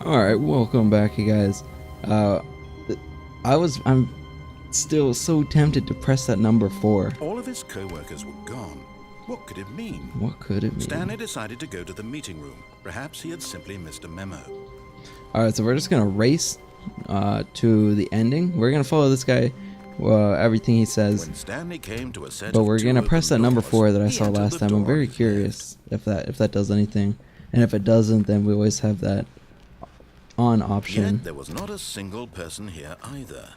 Alright, welcome back, you guys. I'm still so tempted to press that number 4. All of his co-workers were gone. What could it mean? What could it mean? Stanley decided to go to the meeting room. Perhaps he had simply missed a memo. Alright, so we're just gonna race to the ending. We're gonna follow this guy, everything he says. When Stanley came to a set But of we're gonna press that number 4 that I he saw entered last the time. I'm door very on his curious if that does anything. And if it doesn't, then we always have that on option. Yet there was not a single person here either.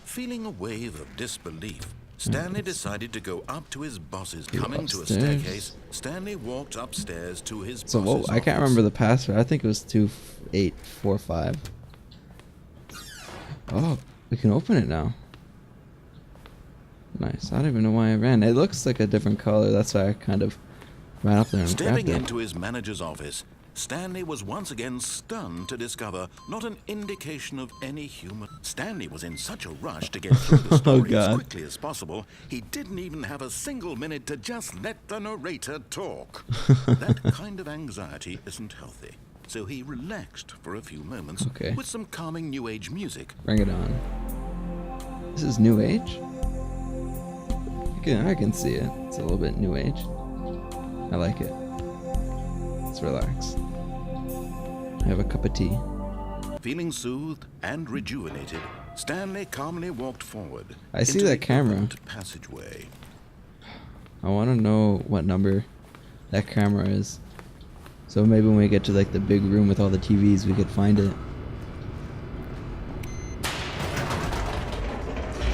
Feeling a wave of disbelief, Stanley decided to go up to his boss's. Coming to a staircase, Stanley walked upstairs to his So boss's I can't office. remember the password. I think it was 2845. Oh, we can open it now. Nice. I don't even know why I ran. It looks like a different color. That's why I kind of ran up there and Stepping grabbed it. into his manager's office, Stanley was once again stunned to discover not an indication of any human. Stanley was in such a rush to get through the story as quickly as possible, he didn't even have a single minute to just let the narrator talk. That kind of anxiety isn't healthy, so he relaxed for a few moments with some calming New Age music. Bring it on. This is New Age? I can see it. It's a little bit New Age. I like it. Let's relax. I have a cup of tea. Feeling soothed and rejuvenated, Stanley calmly walked forward. I see that camera. Passageway. I want to know what number that camera is. So maybe when we get to like the big room with all the TVs, we could find it.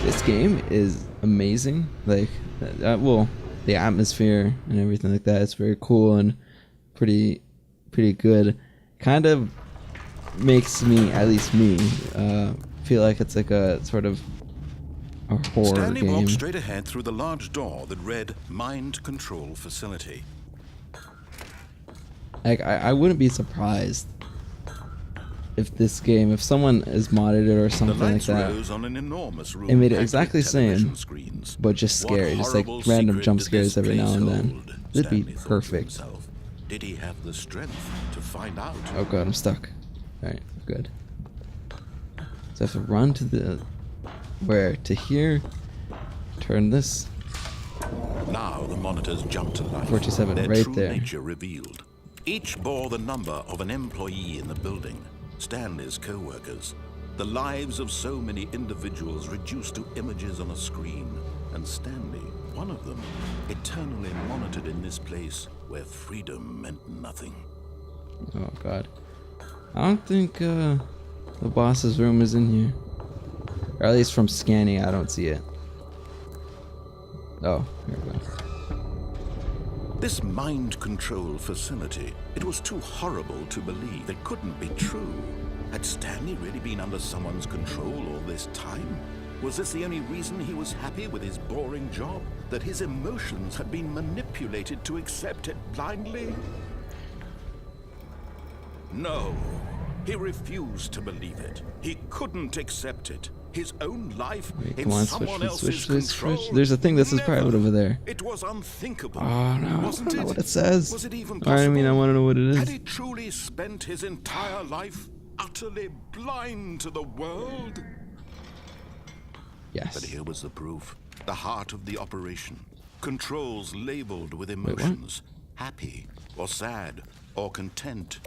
This game is amazing. Like, well, the atmosphere and everything like that. It's very cool and pretty good. Kind of makes me, at least me, feel like it's like a sort of a horror Stanley game. walked straight ahead through the large door that read Mind Control Facility. Like, I wouldn't be surprised if this game, if someone is modded it or something like that, rose on an enormous room it made it exactly the same, screens. but just scary, just like random jump scares every now and then. That'd be perfect. Did he have the strength to find out? Oh god, I'm stuck. Alright, good. So I have to run to the... where? To here. Turn this. Now the monitors jumped to life. 47, Their right true there. nature revealed. Each bore the number of an employee in the building. Stanley's co-workers. The lives of so many individuals reduced to images on a screen. And Stanley, one of them, eternally monitored in this place where freedom meant nothing. Oh god. I don't think the boss's room is in here. Or at least from scanning, I don't see it. Oh, here we go. This mind control facility, it was too horrible to believe. It couldn't be true. Had Stanley really been under someone's control all this time? Was this the only reason he was happy with his boring job? That his emotions had been manipulated to accept it blindly? No, he refused to believe it. He couldn't accept it. His own life in someone else's control. There's a thing that says private over there. It was unthinkable. Oh no, Wasn't I don't know it? what it says. Was it even I mean, I possible? want to know what it Had is. he truly spent his entire life utterly blind to the world? Yes. But here was the proof. The heart of the operation. Controls labeled with emotions. Happy or sad or content.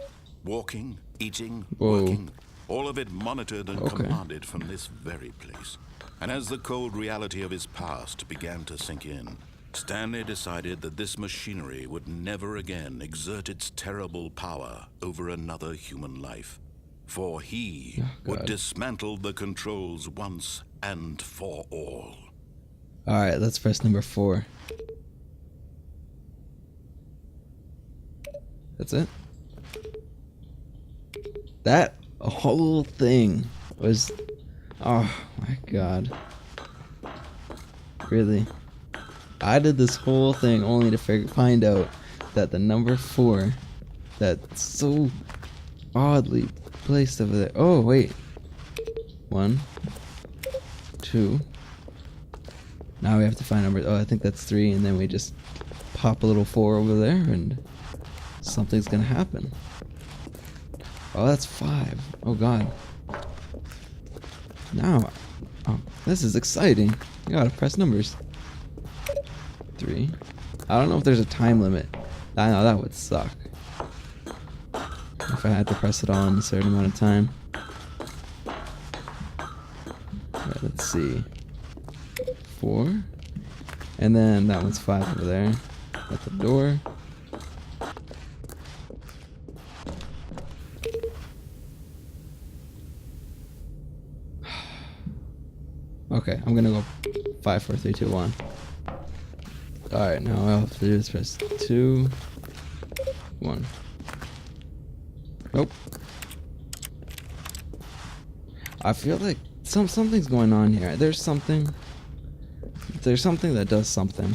Walking, eating, working. All of it monitored and commanded from this very place. And as the cold reality of his past began to sink in, Stanley decided that this machinery would never again exert its terrible power over another human life. For he would dismantle the controls once and for all. Alright, let's press number 4. That's it? That whole thing was... oh my god. Really? I did this whole thing only to find out that the number 4, that's so oddly placed over there. Oh, wait. 1, 2. Now we have to find number... oh, I think that's 3, and then we just pop a little 4 over there, and something's gonna happen. Oh, that's 5. Oh god. Now, oh, this is exciting. You gotta press numbers. 3. I don't know if there's a time limit. I know that would suck. If I had to press it all in a certain amount of time. Right, let's see. 4. And then that one's 5 over there. At the door. Okay, I'm gonna go 5, 4, 3, 2, 1. Alright, now all I have to do is press 2, 1. Nope. I feel like something's going on here. There's something that does something.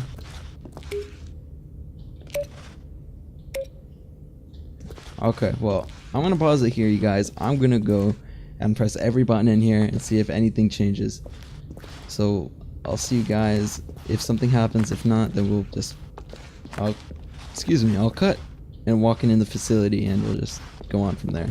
Okay, well, I'm gonna pause it here, you guys. I'm gonna go and press every button in here and see if anything changes. So I'll see you guys if something happens. If not, then we'll just I'll cut and walk in the facility and we'll just go on from there.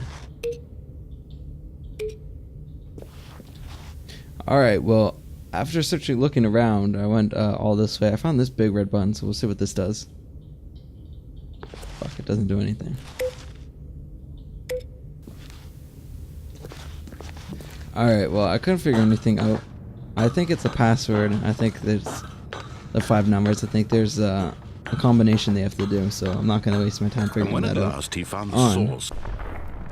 Alright, well, after looking around, I went all this way. I found this big red button, so we'll see what this does. Fuck, it doesn't do anything. Alright, well, I couldn't figure anything out. I think it's a password. I think there's the 5 numbers. I think there's a combination they have to do, so I'm not going to waste my time figuring that out. And when at last he found the source.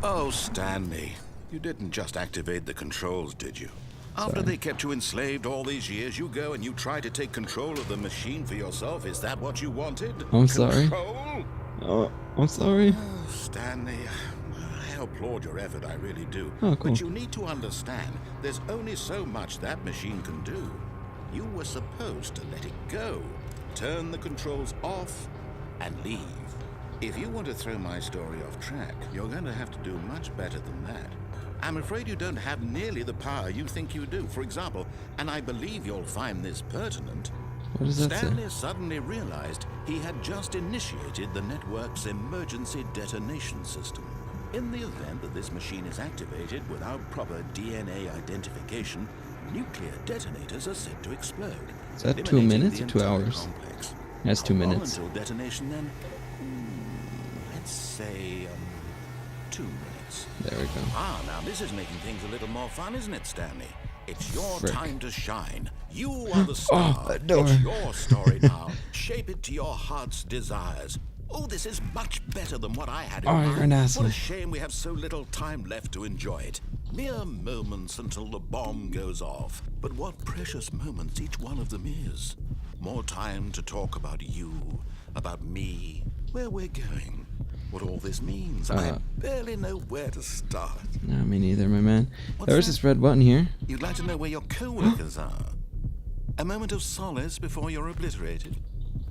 Oh, Stanley, you didn't just activate the controls, did you? After they kept you enslaved all these years, you go and you try to take control of the machine for yourself. Is that what you wanted? I'm sorry. Control? Oh, I'm sorry. Oh, Stanley, I applaud your effort, I really do. Oh, cool. But you need to understand, there's only so much that machine can do. You were supposed to let it go, turn the controls off, and leave. If you want to throw my story off track, you're going to have to do much better than that. I'm afraid you don't have nearly the power you think you do. For example, and I believe you'll find this pertinent, What does that Stanley say? suddenly realized he had just initiated the network's emergency detonation system. In the event that this machine is activated without proper DNA identification, nuclear detonators are said to explode. Is that 2 minutes or 2 entire hours? complex. That's 2 How long minutes. until detonation then? Let's say 2 minutes. There we go. Ah, now this is making things a little more fun, isn't it, Stanley? It's your Frick. time to shine. You are the star. that door. It's your story now. Shape it to your heart's desires. Oh, this is much better than what I had in mind. You're an asshole. What a shame we have so little time left to enjoy it. Mere moments until the bomb goes off. But what precious moments each one of them is. More time to talk about you, about me, where we're going, what all this means. I barely know where to start. No, me neither, my man. What's There's that? this red button here. You'd like to know where your co-workers are. A moment of solace before you're obliterated.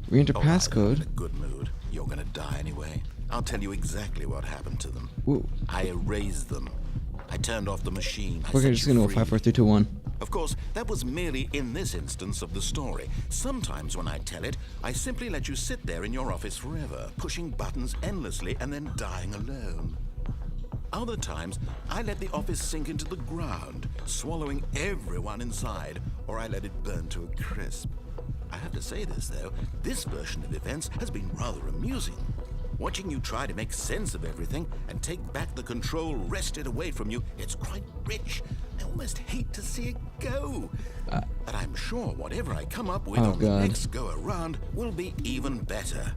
Re-enter All right, I'm in a passcode. good mood. You're gonna die anyway. I'll tell you exactly what happened to them. Ooh. I erased them. I turned off the machine. I We're set just you gonna go free. 5, 4, 3, 2, 1. Of course, that was merely in this instance of the story. Sometimes when I tell it, I simply let you sit there in your office forever, pushing buttons endlessly and then dying alone. Other times, I let the office sink into the ground, swallowing everyone inside, or I let it burn to a crisp. I have to say this, though, this version of events has been rather amusing. Watching you try to make sense of everything and take back the control wrested away from you, it's quite rich. I almost hate to see it go. But I'm sure whatever I come up with on the God. next go-around will be even better.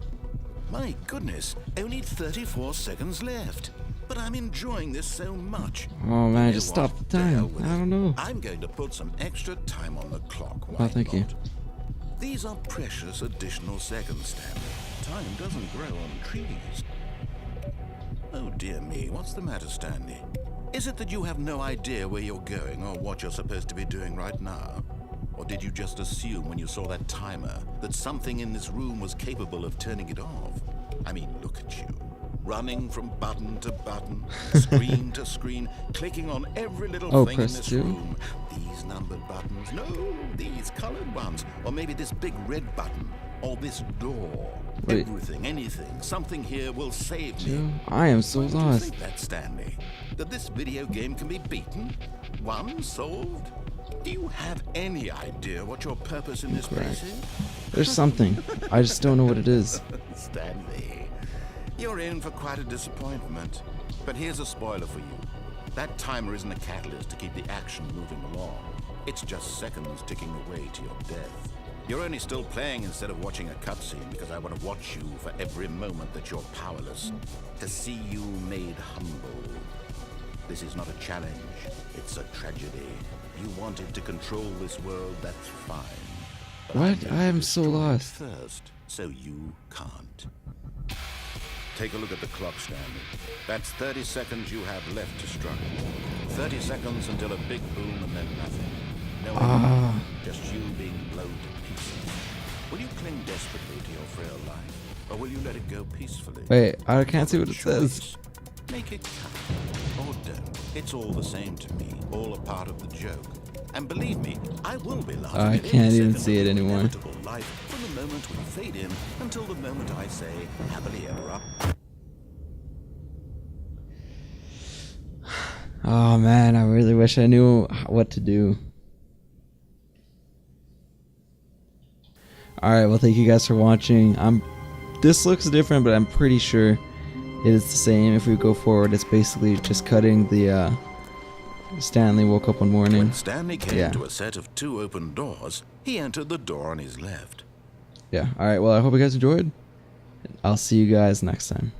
My goodness, only 34 seconds left. But I'm enjoying this so much. Oh man, You know just what? stop the To hell time. with I it. don't know. I'm going to put some extra time on the clock. Oh, Why thank you. not? These are precious additional seconds, Stanley. Time doesn't grow on trees. Oh dear me, what's the matter, Stanley? Is it that you have no idea where you're going or what you're supposed to be doing right now? Or did you just assume when you saw that timer that something in this room was capable of turning it off? I mean, look at you. Running from button to button, screen to screen, clicking on every little thing in press this 2. room. These numbered buttons, no, these colored ones, or maybe this big red button. or this door. Wait. Everything, anything, something here will save me. Two? I am so Why do you lost. think that, Stanley? That this video game can be beaten? Won? Solved? Do you have any idea what your purpose in this place is? There's something. I just don't know what it is. Stanley, you're in for quite a disappointment. But here's a spoiler for you. That timer isn't a catalyst to keep the action moving along. It's just seconds ticking away to your death. You're only still playing instead of watching a cutscene because I want to watch you for every moment that you're powerless, to see you made humble. This is not a challenge, it's a tragedy. You wanted to control this world, that's fine. But What? I am so destroy it lost. First, so you can't. Take a look at the clock, Stanley. That's 30 seconds you have left to struggle. 30 seconds until a big boom and then nothing. No end, just you being blown to pieces. Will you cling desperately to your frail life, or will you let it go peacefully? Wait, I can't see what it says. Choice. Make it count, or don't. It's all the same to me, all a part of the joke. And believe me, I will be laughing I at every can't even second see of it your anymore. inevitable life from the moment we fade in until the moment I say happily ever after. Oh man, I really wish I knew what to do. Alright, well thank you guys for watching. This looks different, but I'm pretty sure it is the same. If we go forward, it's basically just cutting the Stanley woke up one morning. When Stanley came Yeah. to a set of 2 open doors, he entered the door on his left. Yeah, alright, well I hope you guys enjoyed. I'll see you guys next time.